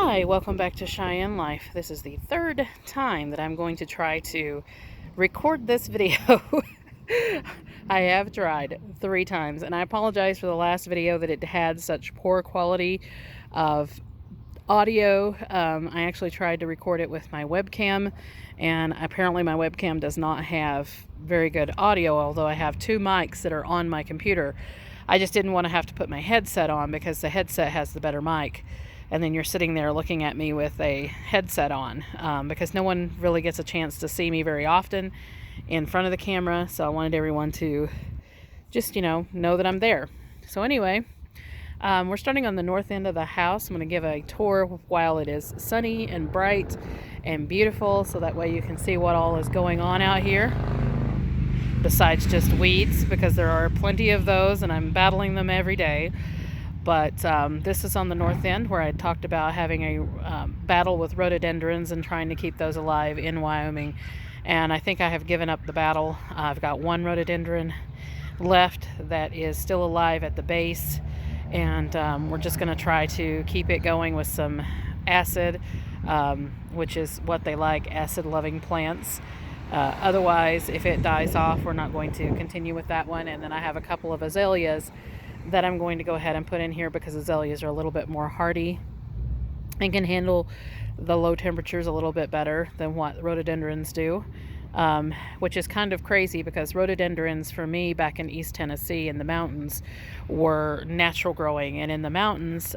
Hi, welcome back to Cheyenne Life. This is the third time that I'm going to try to record this video. I have tried 3 times, and I apologize for the last video that it had such poor quality of audio. I actually tried to record it with my webcam, and apparently my webcam does not have very good audio, although I have 2 mics that are on my computer. I just didn't want to have to put my headset on because the headset has the better mic. And then you're sitting there looking at me with a headset on because no one really gets a chance to see me very often in front of the camera. So I wanted everyone to just, know that I'm there. So anyway, we're starting on the north end of the house. I'm going to give a tour while it is sunny and bright and beautiful, so that way you can see what all is going on out here besides just weeds, because there are plenty of those and I'm battling them every day. But this is on the north end where I talked about having a battle with rhododendrons and trying to keep those alive in Wyoming. And I think I have given up the battle. I've got 1 rhododendron left that is still alive at the base. And we're just going to try to keep it going with some acid, which is what they like, acid-loving plants. Otherwise, if it dies off, we're not going to continue with that one. And then I have a couple of azaleas that I'm going to go ahead and put in here because azaleas are a little bit more hardy and can handle the low temperatures a little bit better than what rhododendrons do, which is kind of crazy because rhododendrons for me back in East Tennessee in the mountains were natural growing, and in the mountains,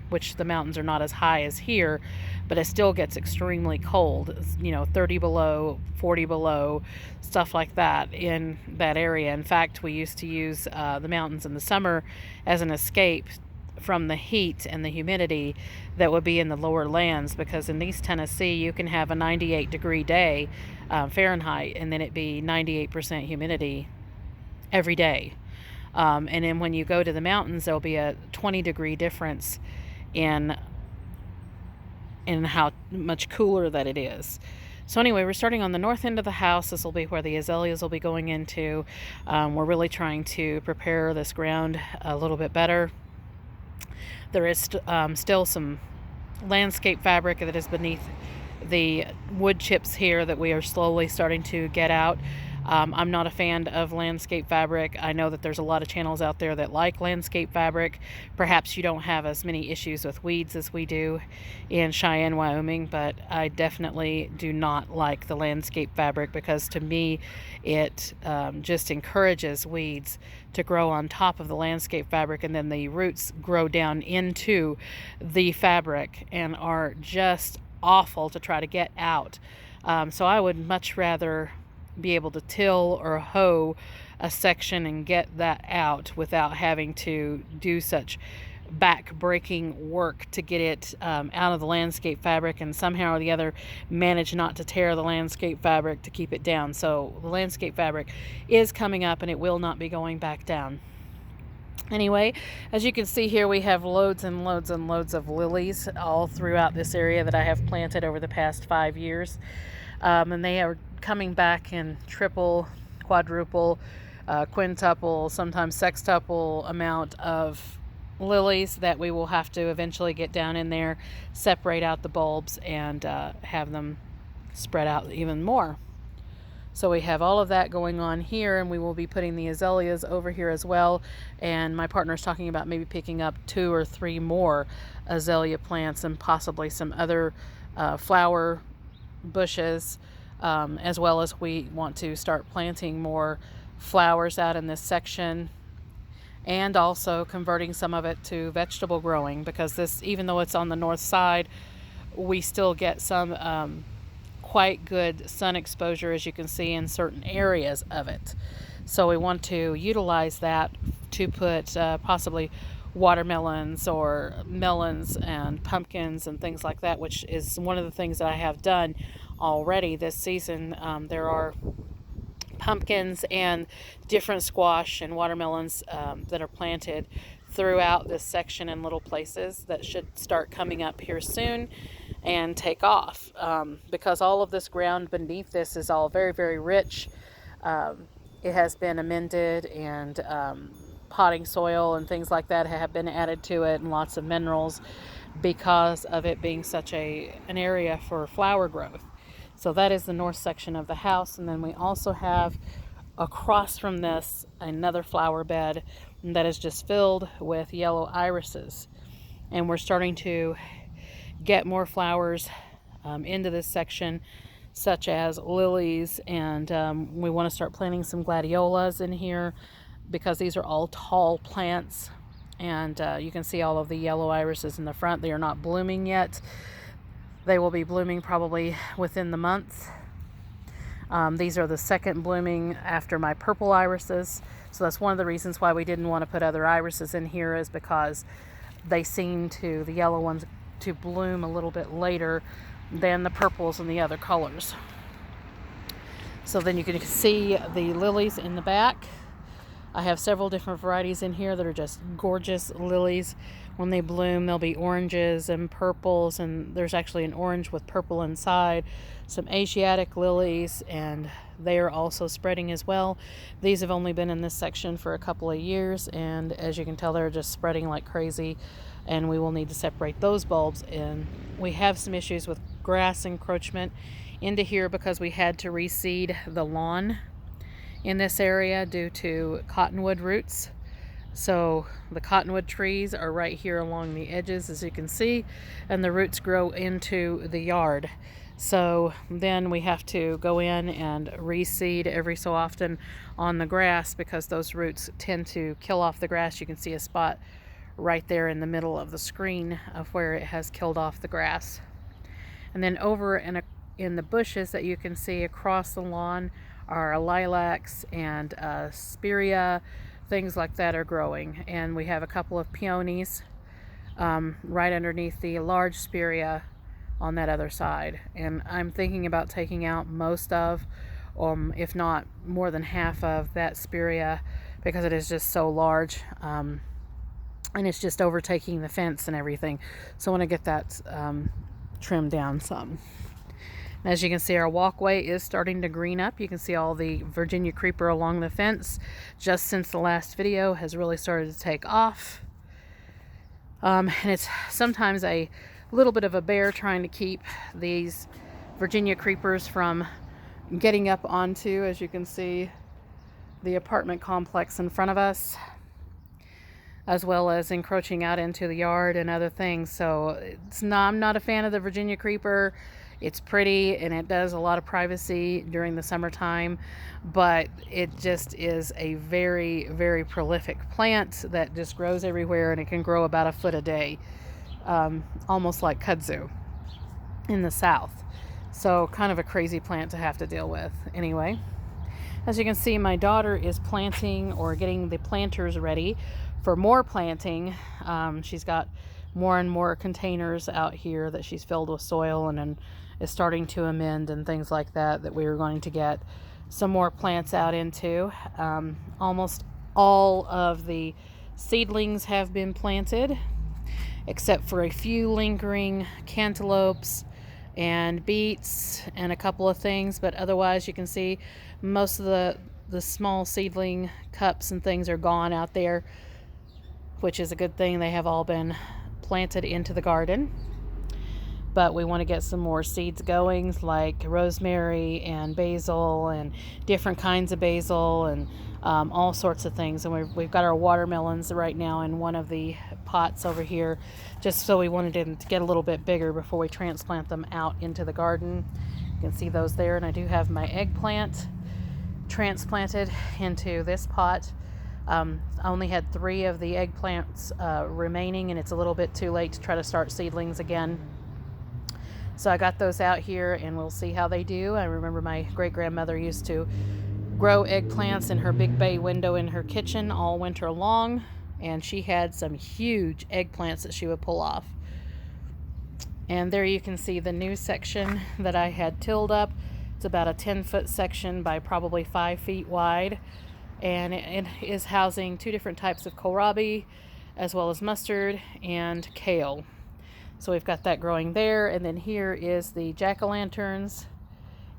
which the mountains are not as high as here, but it still gets extremely cold, 30 below, 40 below, stuff like that in that area. In fact, we used to use the mountains in the summer as an escape from the heat and the humidity that would be in the lower lands, because in East Tennessee you can have a 98-degree day Fahrenheit and then it be 98% humidity every day. And then when you go to the mountains, there'll be a 20-degree difference in how much cooler that it is. So anyway, we're starting on the north end of the house. This will be where the azaleas will be going into. We're really trying to prepare this ground a little bit better. There is still some landscape fabric that is beneath the wood chips here that we are slowly starting to get out. I'm not a fan of landscape fabric. I know that there's a lot of channels out there that like landscape fabric. Perhaps you don't have as many issues with weeds as we do in Cheyenne, Wyoming, but I definitely do not like the landscape fabric because to me it just encourages weeds to grow on top of the landscape fabric, and then the roots grow down into the fabric and are just awful to try to get out. So I would much rather be able to till or hoe a section and get that out without having to do such back-breaking work to get it out of the landscape fabric, and somehow or the other manage not to tear the landscape fabric to keep it down. So the landscape fabric is coming up and it will not be going back down. Anyway, as you can see here, we have loads and loads and loads of lilies all throughout this area that I have planted over the past 5 years. And they are coming back in triple, quadruple, quintuple, sometimes sextuple amount of lilies that we will have to eventually get down in there, separate out the bulbs, and have them spread out even more. So we have all of that going on here, and we will be putting the azaleas over here as well. And my partner's talking about maybe picking up 2 or 3 more azalea plants and possibly some other flower bushes, as well as we want to start planting more flowers out in this section, and also converting some of it to vegetable growing, because this, even though it's on the north side, we still get some quite good sun exposure, as you can see in certain areas of it. So we want to utilize that to put possibly watermelons or melons and pumpkins and things like that, which is one of the things that I have done already this season. There are pumpkins and different squash and watermelons that are planted throughout this section in little places that should start coming up here soon and take off, because all of this ground beneath this is all very, very rich. It has been amended and potting soil and things like that have been added to it, and lots of minerals, because of it being such an area for flower growth. So that is the north section of the house. And then we also have across from this another flower bed that is just filled with yellow irises, and we're starting to get more flowers into this section, such as lilies, and we want to start planting some gladiolas in here because these are all tall plants. And you can see all of the yellow irises in the front. They are not blooming yet. They will be blooming probably within the month. These are the second blooming after my purple irises. So that's one of the reasons why we didn't want to put other irises in here, is because they seem to, the yellow ones, to bloom a little bit later than the purples and the other colors. So then you can see the lilies in the back. I have several different varieties in here that are just gorgeous lilies. When they bloom, they'll be oranges and purples, and there's actually an orange with purple inside. Some Asiatic lilies, and they are also spreading as well. These have only been in this section for a couple of years, and as you can tell, they're just spreading like crazy, and we will need to separate those bulbs. And we have some issues with grass encroachment into here because we had to reseed the lawn in this area due to cottonwood roots. So the cottonwood trees are right here along the edges, as you can see, and the roots grow into the yard. So then we have to go in and reseed every so often on the grass, because those roots tend to kill off the grass. You can see a spot right there in the middle of the screen of where it has killed off the grass. And then over in the bushes that you can see across the lawn are lilacs and spirea, things like that are growing. And we have a couple of peonies right underneath the large spirea on that other side. And I'm thinking about taking out most of, if not more than half of that spirea, because it is just so large, and it's just overtaking the fence and everything. So I want to get that trimmed down some. As you can see, our walkway is starting to green up. You can see all the Virginia creeper along the fence, just since the last video, has really started to take off. And it's sometimes a little bit of a bear trying to keep these Virginia creepers from getting up onto, as you can see, the apartment complex in front of us, as well as encroaching out into the yard and other things. So I'm not a fan of the Virginia creeper. It's pretty and it does a lot of privacy during the summertime, but it just is a very, very prolific plant that just grows everywhere, and it can grow about a foot a day, almost like kudzu in the south. So kind of a crazy plant to have to deal with. Anyway, as you can see, my daughter is planting, or getting the planters ready for more planting. She's got more and more containers out here that she's filled with soil, and then is starting to amend and things like that, that we are going to get some more plants out into. Almost all of the seedlings have been planted, except for a few lingering cantaloupes and beets and a couple of things. But otherwise, you can see most of the small seedling cups and things are gone out there, which is a good thing. They have all been planted into the garden. But we want to get some more seeds going, like rosemary and basil and different kinds of basil, and all sorts of things. And we've got our watermelons right now in one of the pots over here, just so we wanted them to get a little bit bigger before we transplant them out into the garden. You can see those there. And I do have my eggplant transplanted into this pot. I only had 3 of the eggplants remaining, and it's a little bit too late to try to start seedlings again. So I got those out here, and we'll see how they do. I remember my great-grandmother used to grow eggplants in her big bay window in her kitchen all winter long, and she had some huge eggplants that she would pull off. And there you can see the new section that I had tilled up. It's about a 10-foot section by probably 5 feet wide, and it is housing 2 different types of kohlrabi, as well as mustard and kale. So we've got that growing there. And then here is the jack-o'-lanterns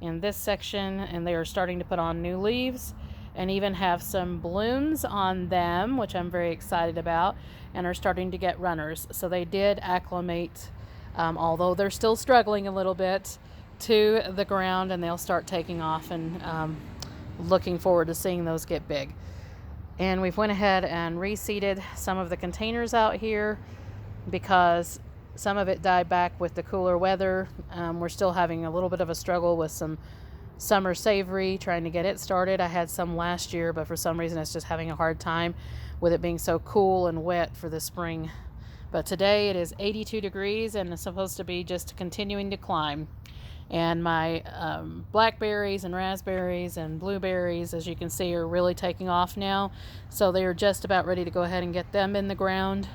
in this section, and they are starting to put on new leaves. and even have some blooms on them, which I'm very excited about, and are starting to get runners. So they did acclimate, although they're still struggling a little bit, to the ground, and they'll start taking off, and looking forward to seeing those get big. And we've went ahead and reseeded some of the containers out here because some of it died back with the cooler weather. We're still having a little bit of a struggle with some summer savory, trying to get it started. I had some last year, but for some reason it's just having a hard time with it being so cool and wet for the spring. But today it is 82 degrees and it's supposed to be just continuing to climb. And my blackberries and raspberries and blueberries, as you can see, are really taking off now. So they are just about ready to go ahead and get them in the ground,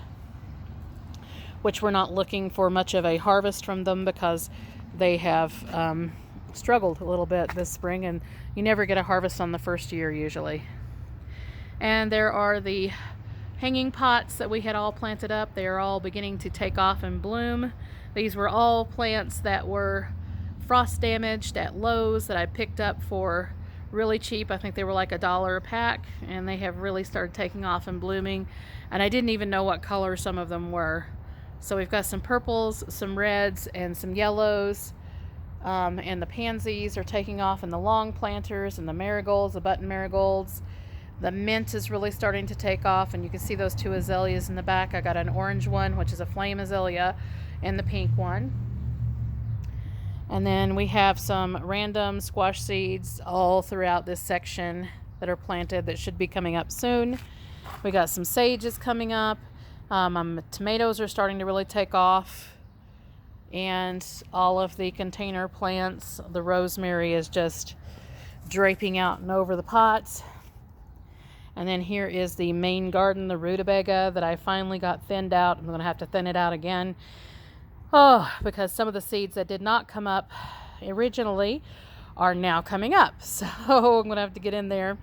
which we're not looking for much of a harvest from them because they have struggled a little bit this spring, and you never get a harvest on the first year usually. And there are the hanging pots that we had all planted up. They are all beginning to take off and bloom. These were all plants that were frost damaged at Lowe's that I picked up for really cheap. I think they were like $1 a pack, and they have really started taking off and blooming, and I didn't even know what color some of them were. So we've got some purples, some reds, and some yellows, and the pansies are taking off, and the long planters, and the marigolds, the button marigolds. The mint is really starting to take off, and you can see those two azaleas in the back. I got an orange one, which is a flame azalea, and the pink one. And then we have some random squash seeds all throughout this section that are planted that should be coming up soon. We got some sages coming up. Tomatoes are starting to really take off. And all of the container plants, the rosemary is just draping out and over the pots. And then here is the main garden, the rutabaga that I finally got thinned out. I'm going to have to thin it out again. Oh, because some of the seeds that did not come up originally are now coming up. So I'm going to have to get in there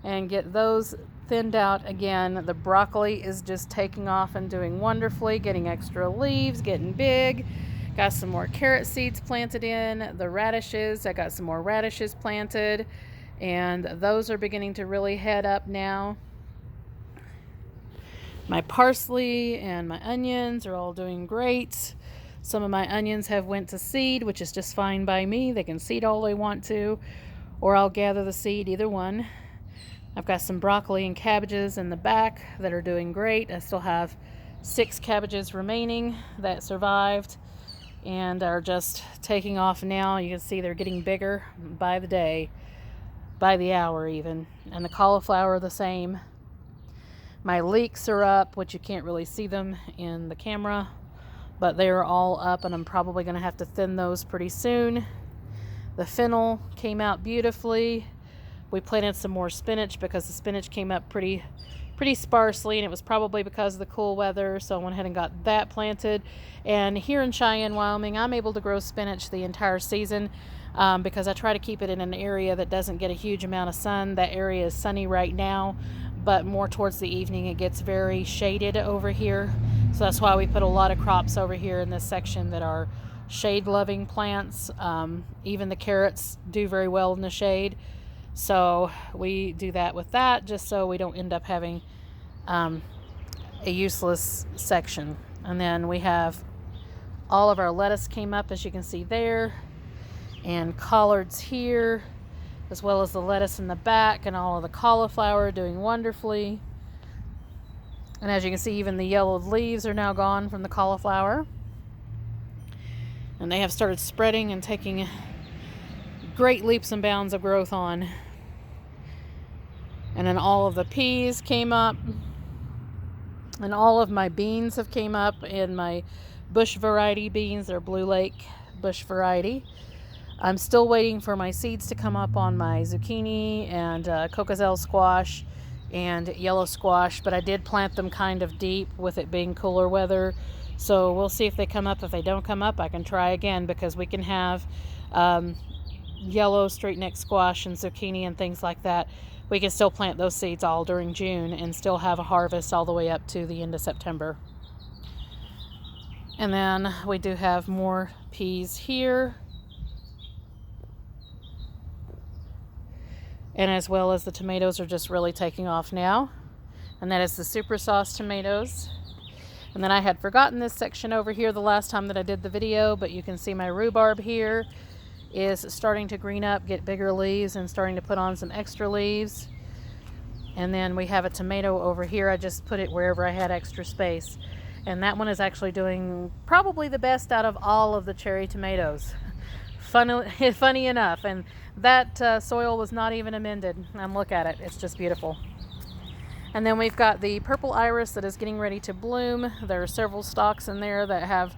and get those thinned out again. The broccoli is just taking off and doing wonderfully, getting extra leaves, getting big. Got some more carrot seeds planted in. The radishes, I got some more radishes planted, and those are beginning to really head up now. My parsley and my onions are all doing great. Some of my onions have went to seed, which is just fine by me. They can seed all they want to, or I'll gather the seed, either one. I've got some broccoli and cabbages in the back that are doing great. I still have 6 cabbages remaining that survived and are just taking off now. You can see they're getting bigger by the day, by the hour even. And the cauliflower the same. My leeks are up, which you can't really see them in the camera, but they are all up, and I'm probably going to have to thin those pretty soon. The fennel came out beautifully. We planted some more spinach because the spinach came up pretty sparsely, and it was probably because of the cool weather, so I went ahead and got that planted. And here in Cheyenne, Wyoming, I'm able to grow spinach the entire season because I try to keep it in an area that doesn't get a huge amount of sun. That area is sunny right now, but more towards the evening it gets very shaded over here. So that's why we put a lot of crops over here in this section that are shade-loving plants. Even the carrots do very well in the shade. So we do that with that just so we don't end up having a useless section. And then we have all of our lettuce came up, as you can see there, and collards here, as well as the lettuce in the back, and all of the cauliflower doing wonderfully. And as you can see, even the yellowed leaves are now gone from the cauliflower. And they have started spreading and taking great leaps and bounds of growth on. And then all of the peas came up. And all of my beans have came up in my bush variety beans. They're Blue Lake bush variety. I'm still waiting for my seeds to come up on my zucchini and cocozelle squash and yellow squash, but I did plant them kind of deep with it being cooler weather. So we'll see if they come up. If they don't come up, I can try again, because we can have yellow straight neck squash and zucchini and things like that. We can still plant those seeds all during June and still have a harvest all the way up to the end of September. And then we do have more peas here. and as well as the tomatoes are just really taking off now. And that is the super sauce tomatoes. And then I had forgotten this section over here the last time that I did the video, but you can see my rhubarb here is starting to green up, get bigger leaves, and starting to put on some extra leaves. And then we have a tomato over here. I just put it wherever I had extra space. And that one is actually doing probably the best out of all of the cherry tomatoes. Funny enough. And that soil was not even amended. And look at it. It's just beautiful. And then we've got the purple iris that is getting ready to bloom. There are several stalks in there that have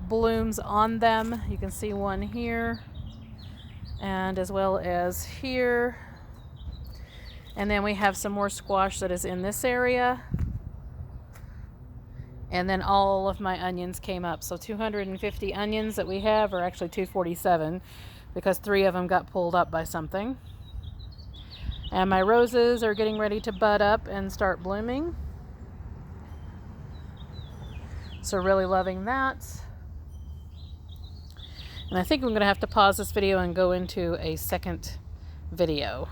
blooms on them. You can see one here, and as well as here. And then we have some more squash that is in this area. And then all of my onions came up. So 250 onions that we have, or actually 247, because 3 of them got pulled up by something. And my roses are getting ready to bud up and start blooming. So really loving that. And I think I'm going to have to pause this video and go into a second video.